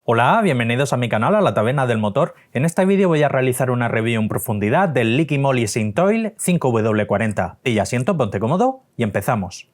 Hola, bienvenidos a mi canal, a la Taberna del Motor. En este vídeo voy a realizar una review en profundidad del Liqui Moly Synthoil 5W40. Pilla asiento, ponte cómodo y empezamos.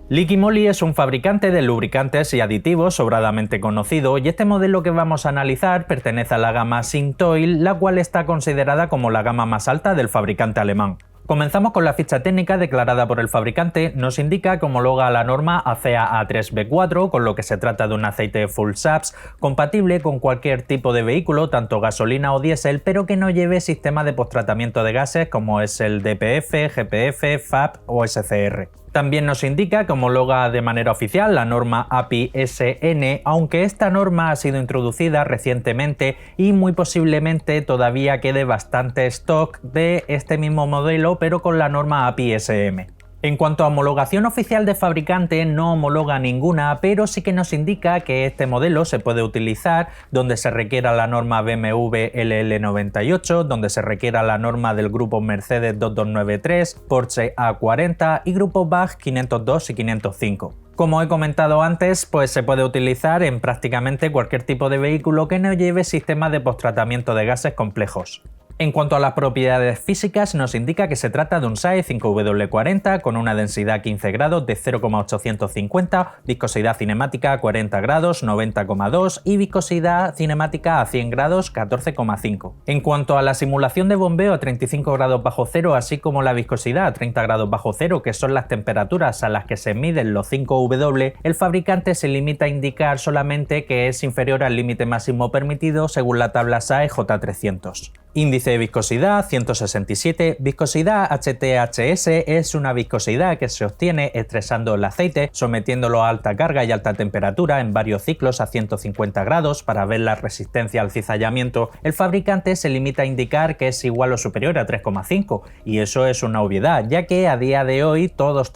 Liqui Moly es un fabricante de lubricantes y aditivos sobradamente conocido y este modelo que vamos a analizar pertenece a la gama Synthoil, la cual está considerada como la gama más alta del fabricante alemán. Comenzamos con la ficha técnica declarada por el fabricante. Nos indica que homologa la norma ACEA A3B4, con lo que se trata de un aceite full SAPS compatible con cualquier tipo de vehículo, tanto gasolina o diésel, pero que no lleve sistema de posttratamiento de gases como es el DPF, GPF, FAP o SCR. También nos indica que homologa de manera oficial la norma API-SN, aunque esta norma ha sido introducida recientemente y muy posiblemente todavía quede bastante stock de este mismo modelo, pero con la norma API-SM. En cuanto a homologación oficial de fabricante, no homologa ninguna, pero sí que nos indica que este modelo se puede utilizar donde se requiera la norma BMW LL98, donde se requiera la norma del grupo Mercedes 2293, Porsche A40 y grupo BAG 502 y 505. Como he comentado antes, pues se puede utilizar en prácticamente cualquier tipo de vehículo que no lleve sistemas de posttratamiento de gases complejos. En cuanto a las propiedades físicas, nos indica que se trata de un SAE 5W40 con una densidad 15 grados de 0,850, viscosidad cinemática 40 grados 90,2 y viscosidad cinemática a 100 grados 14,5. En cuanto a la simulación de bombeo a 35 grados bajo cero, así como la viscosidad a 30 grados bajo cero, que son las temperaturas a las que se miden los 5W, el fabricante se limita a indicar solamente que es inferior al límite máximo permitido según la tabla SAE J300. Índice de viscosidad 167. Viscosidad HTHS es una viscosidad que se obtiene estresando el aceite, sometiéndolo a alta carga y alta temperatura en varios ciclos a 150 grados para ver la resistencia al cizallamiento. El fabricante se limita a indicar que es igual o superior a 3,5 y eso es una obviedad, ya que a día de hoy todos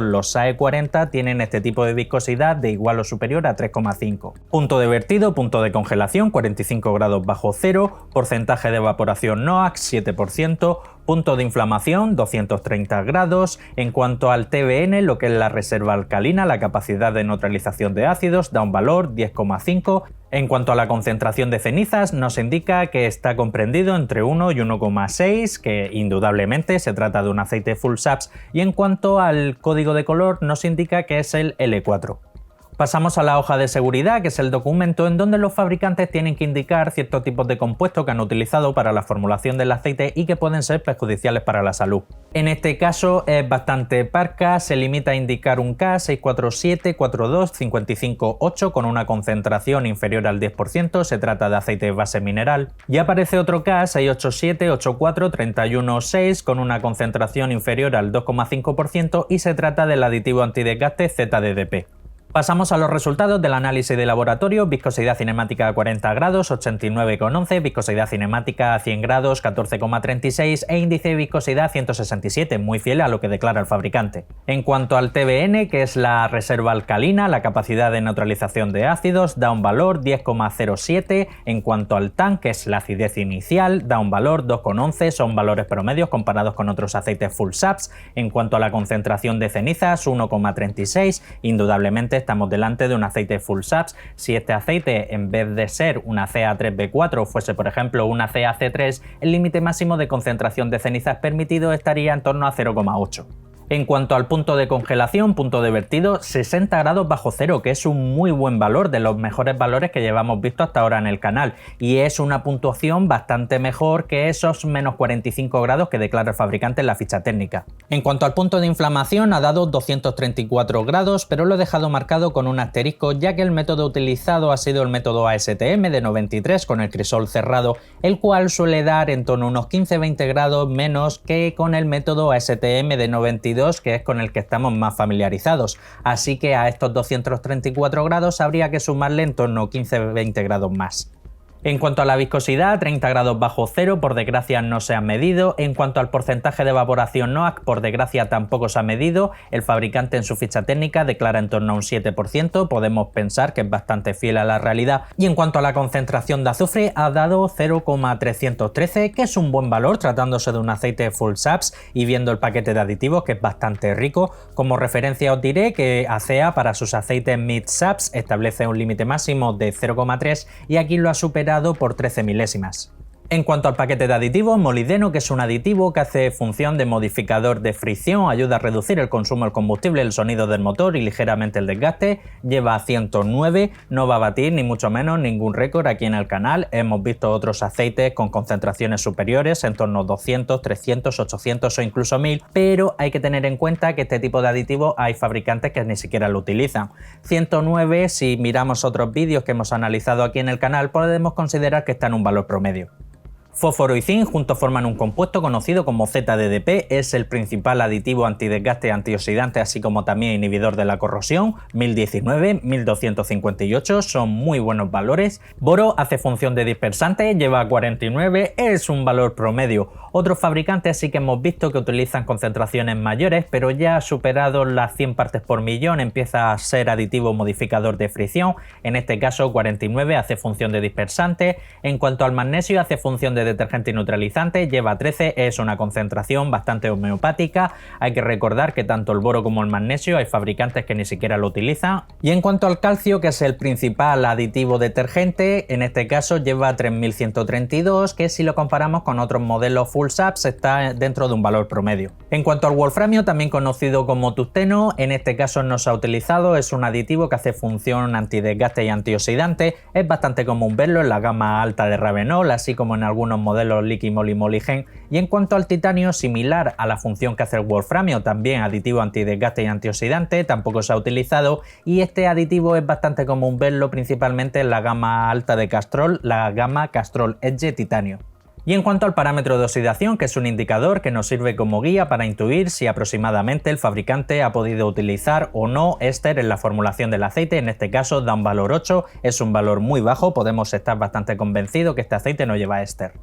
los SAE 40 tienen este tipo de viscosidad de igual o superior a 3,5. Punto de vertido, punto de congelación 45 grados bajo cero, porcentaje de evaporación NOAX 7%, punto de inflamación 230 grados. En cuanto al TBN, lo que es la reserva alcalina, la capacidad de neutralización de ácidos, da un valor 10,5. En cuanto a la concentración de cenizas, nos indica que está comprendido entre 1 y 1,6, que indudablemente se trata de un aceite full SAPS, y en cuanto al código de color nos indica que es el L4. Pasamos a la hoja de seguridad, que es el documento en donde los fabricantes tienen que indicar ciertos tipos de compuestos que han utilizado para la formulación del aceite y que pueden ser perjudiciales para la salud. En este caso es bastante parca, se limita a indicar un K6474255,8 con una concentración inferior al 10%, se trata de aceite base mineral, y aparece otro K687843116 con una concentración inferior al 2,5% y se trata del aditivo antidesgaste ZDDP. Pasamos a los resultados del análisis de laboratorio. Viscosidad cinemática a 40 grados 89,11, viscosidad cinemática a 100 grados 14,36 e índice de viscosidad 167, muy fiel a lo que declara el fabricante. En cuanto al TBN, que es la reserva alcalina, la capacidad de neutralización de ácidos, da un valor 10,07. En cuanto al TAN, que es la acidez inicial, da un valor 2,11, son valores promedios comparados con otros aceites full SAPS. En cuanto a la concentración de cenizas, 1,36, indudablemente estamos delante de un aceite full SAPS. Si este aceite, en vez de ser una CA3B4, fuese por ejemplo una CaC3, el límite máximo de concentración de cenizas permitido estaría en torno a 0,8. En cuanto al punto de congelación, punto de vertido, 60 grados bajo cero, que es un muy buen valor, de los mejores valores que llevamos visto hasta ahora en el canal, y es una puntuación bastante mejor que esos menos 45 grados que declara el fabricante en la ficha técnica. En cuanto al punto de inflamación, ha dado 234 grados, pero lo he dejado marcado con un asterisco, ya que el método utilizado ha sido el método ASTM de 93 con el crisol cerrado, el cual suele dar en torno a unos 15-20 grados menos que con el método ASTM de 92, que es con el que estamos más familiarizados, así que a estos 234 grados habría que sumarle en torno a 15-20 grados más. En cuanto a la viscosidad, 30 grados bajo cero, por desgracia no se ha medido. En cuanto al porcentaje de evaporación NOAC, por desgracia tampoco se ha medido. El fabricante en su ficha técnica declara en torno a un 7%, podemos pensar que es bastante fiel a la realidad. Y en cuanto a la concentración de azufre, ha dado 0,313, que es un buen valor tratándose de un aceite full SAPS y viendo el paquete de aditivos que es bastante rico. Como referencia os diré que ACEA para sus aceites mid SAPS establece un límite máximo de 0,3 y aquí lo ha superado por 13 milésimas. En cuanto al paquete de aditivos, molibdeno, que es un aditivo que hace función de modificador de fricción, ayuda a reducir el consumo del combustible, el sonido del motor y ligeramente el desgaste, lleva 109, no va a batir ni mucho menos ningún récord aquí en el canal. Hemos visto otros aceites con concentraciones superiores, en torno a 200, 300, 800 o incluso 1000, pero hay que tener en cuenta que este tipo de aditivos hay fabricantes que ni siquiera lo utilizan. 109, si miramos otros vídeos que hemos analizado aquí en el canal, podemos considerar que está en un valor promedio. Fósforo y zinc juntos forman un compuesto conocido como ZDDP, es el principal aditivo antidesgaste y antioxidante, así como también inhibidor de la corrosión. 1019, 1258 son muy buenos valores. Boro hace función de dispersante, lleva 49, es un valor promedio. Otros fabricantes sí que hemos visto que utilizan concentraciones mayores, pero ya ha superado las 100 partes por millón, empieza a ser aditivo modificador de fricción. En este caso 49 hace función de dispersante. En cuanto al magnesio, hace función de detergente y neutralizante, lleva 13, es una concentración bastante homeopática. Hay que recordar que tanto el boro como el magnesio hay fabricantes que ni siquiera lo utilizan. Y en cuanto al calcio, que es el principal aditivo detergente, en este caso lleva 3132, que si lo comparamos con otros modelos full SAPS está dentro de un valor promedio. En cuanto al wolframio, también conocido como tungsteno, en este caso no se ha utilizado, es un aditivo que hace función antidesgaste y antioxidante, es bastante común verlo en la gama alta de Ravenol, así como en algunos modelos Liqui Moly Moly Gen. Y en cuanto al titanio, similar a la función que hace el wolframio, también aditivo antidesgaste y antioxidante, tampoco se ha utilizado, y este aditivo es bastante común verlo principalmente en la gama alta de Castrol, la gama Castrol Edge Titanio. Y en cuanto al parámetro de oxidación, que es un indicador que nos sirve como guía para intuir si aproximadamente el fabricante ha podido utilizar o no éster en la formulación del aceite, en este caso da un valor 8, es un valor muy bajo, podemos estar bastante convencidos que este aceite no lleva éster.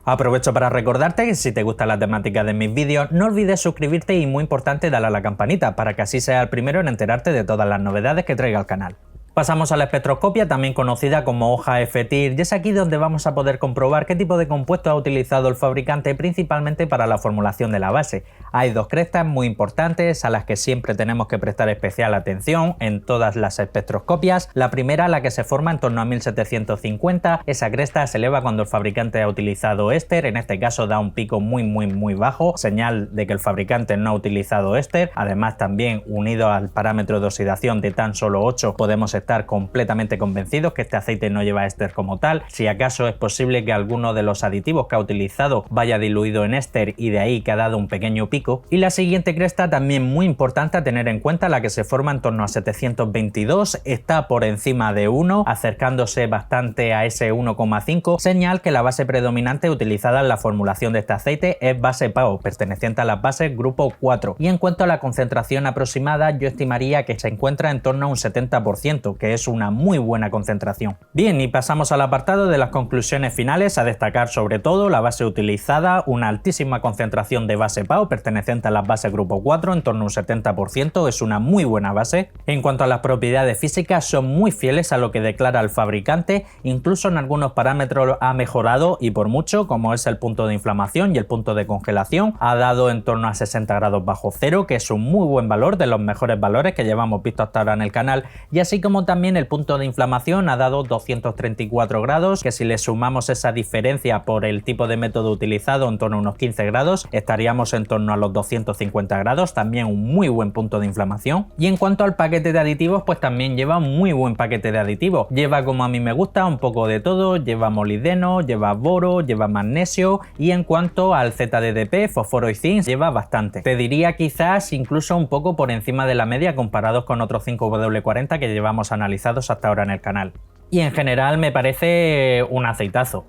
Aprovecho para recordarte que si te gusta la temática de mis vídeos, no olvides suscribirte y muy importante darle a la campanita para que así seas el primero en enterarte de todas las novedades que traiga el canal. Pasamos a la espectroscopia, también conocida como hoja FTIR, y es aquí donde vamos a poder comprobar qué tipo de compuesto ha utilizado el fabricante principalmente para la formulación de la base. Hay dos crestas muy importantes a las que siempre tenemos que prestar especial atención en todas las espectroscopias. La primera, la que se forma en torno a 1750, esa cresta se eleva cuando el fabricante ha utilizado éster, en este caso da un pico muy bajo, señal de que el fabricante no ha utilizado éster. Además, también unido al parámetro de oxidación de tan solo 8, podemos estar completamente convencidos que este aceite no lleva éster como tal. Si acaso es posible que alguno de los aditivos que ha utilizado vaya diluido en éster y de ahí que ha dado un pequeño pico. Y la siguiente cresta, también muy importante a tener en cuenta, la que se forma en torno a 722, está por encima de 1, acercándose bastante a ese 1,5, señal que la base predominante utilizada en la formulación de este aceite es base PAO, perteneciente a las bases grupo 4. Y en cuanto a la concentración aproximada, yo estimaría que se encuentra en torno a un 70%, que es una muy buena concentración. Bien, y pasamos al apartado de las conclusiones finales, a destacar sobre todo la base utilizada, una altísima concentración de base PAO perteneciente a las bases grupo 4, en torno a un 70%, es una muy buena base. En cuanto a las propiedades físicas, son muy fieles a lo que declara el fabricante, incluso en algunos parámetros ha mejorado y por mucho, como es el punto de inflamación y el punto de congelación, ha dado en torno a 60 grados bajo cero, que es un muy buen valor, de los mejores valores que llevamos visto hasta ahora en el canal, y así como también el punto de inflamación ha dado 234 grados, que si le sumamos esa diferencia por el tipo de método utilizado, en torno a unos 15 grados, estaríamos en torno a los 250 grados, también un muy buen punto de inflamación. Y en cuanto al paquete de aditivos, pues también lleva un muy buen paquete de aditivos, lleva, como a mí me gusta, un poco de todo, lleva molibdeno, lleva boro, lleva magnesio, y en cuanto al ZDDP, fósforo y zinc, lleva bastante. Te diría quizás incluso un poco por encima de la media comparados con otros 5W40 que llevamos analizados hasta ahora en el canal. Y en general me parece un aceitazo,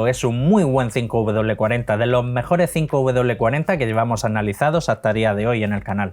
es un muy buen 5W40, de los mejores 5W40 que llevamos analizados hasta el día de hoy en el canal.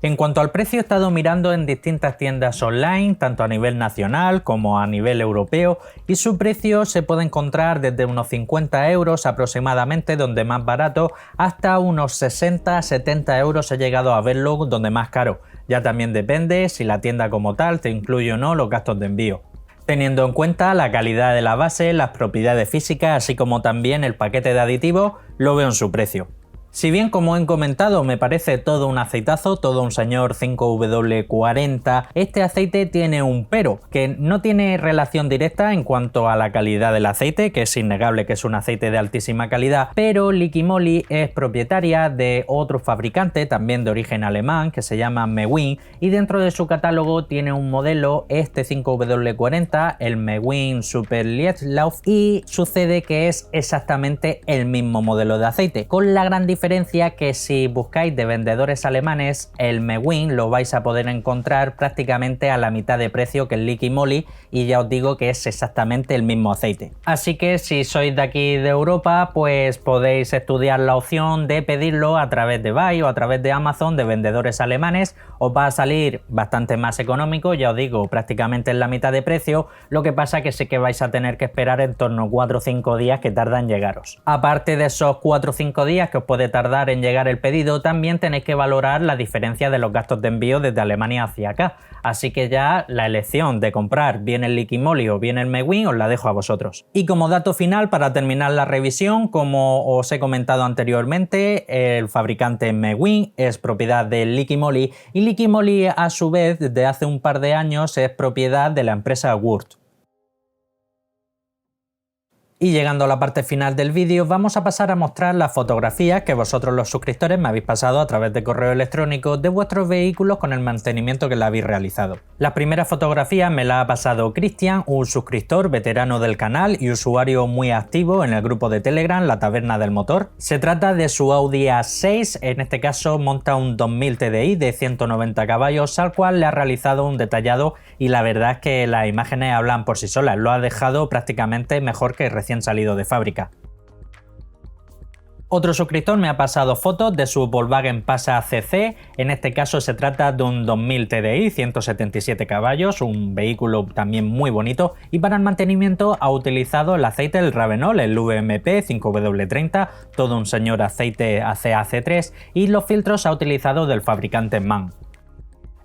En cuanto al precio, he estado mirando en distintas tiendas online, tanto a nivel nacional como a nivel europeo, y su precio se puede encontrar desde unos 50 euros aproximadamente, donde más barato, hasta unos 60-70 euros he llegado a verlo, donde más caro. Ya también depende si la tienda como tal te incluye o no los gastos de envío. Teniendo en cuenta la calidad de la base, las propiedades físicas, así como también el paquete de aditivos, lo veo en su precio. Si bien, como he comentado, me parece todo un aceitazo, todo un señor 5W40, este aceite tiene un pero, que no tiene relación directa en cuanto a la calidad del aceite, que es innegable que es un aceite de altísima calidad, pero Liqui Moly es propietaria de otro fabricante, también de origen alemán, que se llama Meguin, y dentro de su catálogo tiene un modelo, este 5W40, el Meguin Super Lietlauf, y sucede que es exactamente el mismo modelo de aceite, con la gran diferencia que si buscáis de vendedores alemanes, el Meguin lo vais a poder encontrar prácticamente a la mitad de precio que el Liqui Moly, y ya os digo que es exactamente el mismo aceite. Así que si sois de aquí de Europa, pues podéis estudiar la opción de pedirlo a través de Buy o a través de Amazon de vendedores alemanes. Os va a salir bastante más económico, ya os digo, prácticamente en la mitad de precio. Lo que pasa que sí que vais a tener que esperar en torno a 4 o 5 días que tarda en llegaros. Aparte de esos 4 o 5 días que os puede tardar en llegar el pedido, también tenéis que valorar la diferencia de los gastos de envío desde Alemania hacia acá. Así que ya la elección de comprar bien el Liqui Moly o bien el Meguin os la dejo a vosotros. Y como dato final para terminar la revisión, como os he comentado anteriormente, el fabricante Meguin es propiedad del Liqui Moly, y Liqui Moly a su vez desde hace un par de años es propiedad de la empresa Wurth. Y llegando a la parte final del vídeo, vamos a pasar a mostrar las fotografías que vosotros los suscriptores me habéis pasado a través de correo electrónico de vuestros vehículos con el mantenimiento que le habéis realizado. La primera fotografía me la ha pasado Cristian, un suscriptor veterano del canal y usuario muy activo en el grupo de Telegram La Taberna del Motor. Se trata de su Audi A6, en este caso monta un 2000 TDI de 190 caballos, al cual le ha realizado un detallado, y la verdad es que las imágenes hablan por sí solas, lo ha dejado prácticamente mejor que recién salido de fábrica. Otro suscriptor me ha pasado fotos de su Volkswagen Passa CC, en este caso se trata de un 2000 TDI, 177 caballos, un vehículo también muy bonito, y para el mantenimiento ha utilizado el aceite del Ravenol, el VMP 5W30, todo un señor aceite ACAC3, y los filtros ha utilizado del fabricante MAN.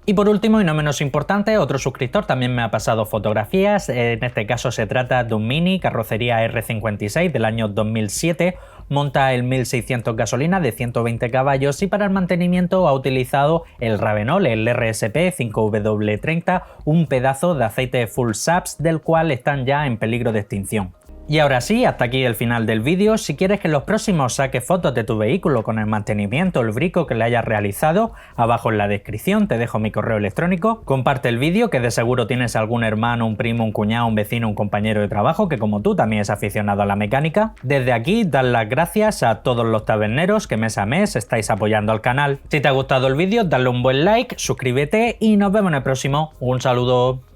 Y por último, y no menos importante, otro suscriptor también me ha pasado fotografías, en este caso se trata de un Mini carrocería R56 del año 2007, monta el 1600 gasolina de 120 caballos y para el mantenimiento ha utilizado el Ravenol, el RSP 5W30, un pedazo de aceite full saps del cual están ya en peligro de extinción. Y ahora sí, hasta aquí el final del vídeo. Si quieres que en los próximos saques fotos de tu vehículo con el mantenimiento, el brico que le hayas realizado, abajo en la descripción te dejo mi correo electrónico. Comparte el vídeo, que de seguro tienes algún hermano, un primo, un cuñado, un vecino, un compañero de trabajo que como tú también es aficionado a la mecánica. Desde aquí, dar las gracias a todos los taberneros que mes a mes estáis apoyando al canal. Si te ha gustado el vídeo, dale un buen like, suscríbete y nos vemos en el próximo. Un saludo.